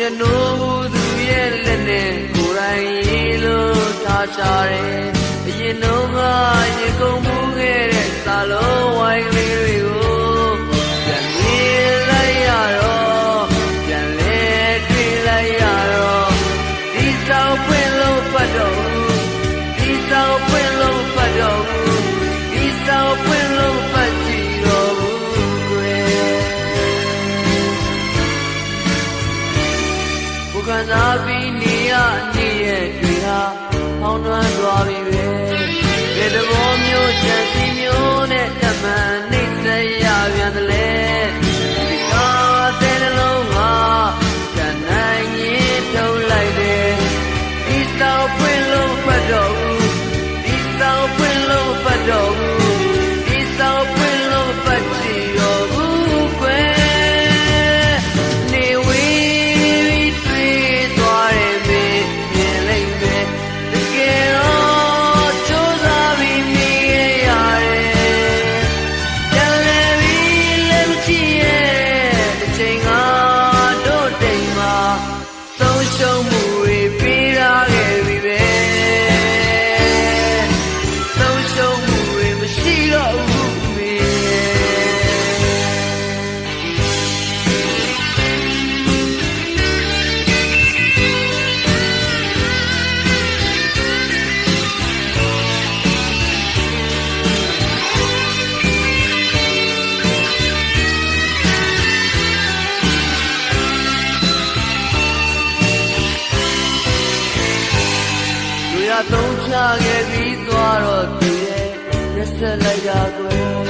မျက်နှာသူရဲ့လက်နဲ့ကိုယ်တိုင်ရေလို့ထားရှာတယ်အရင်တော့ကရေကုန်မှုခဲ့တဲ့စာလုံးဝိုင်းကလေးတွေကိုပြန်မြင်လိုက်ရတော့ပြန်လဲတွေ့လိုက်ရတော့ဒီဆောင်ပွင့်လို့ပတ်တော့ဒီဆောင်ပွင့်လို့ပတ်တော့ဒီဆောင်ပွင့်လို့ပတ်ကြည့်တော့ခံစားပြီးနေရနေရဲ့တွေဟာဟောင်းနှွမ်းသွားပြီပဲဘယ်သဘောမျိုးချမ်းစီမျိုးနဲ့တမန်နှိမ့်ဆက်ရပြန်တယ်လေဒီကားတဲ့နှလုံးဟာကနိုင်ရင်ထုတ်လိုက်တယ်ဒီဆောင်ပွင့်လို့ပတ်တော့ဒီဆောင်ပွင့်လို့ပတ်တော့ဒီဆောင်ပွင့်လို့ပတ်ကြည့်တော့ဘူးကွယ်သုံးချခဲ့ပြီးသွားတော့သူရဲ့ရက်ဆက်လိုက်တာကွယ်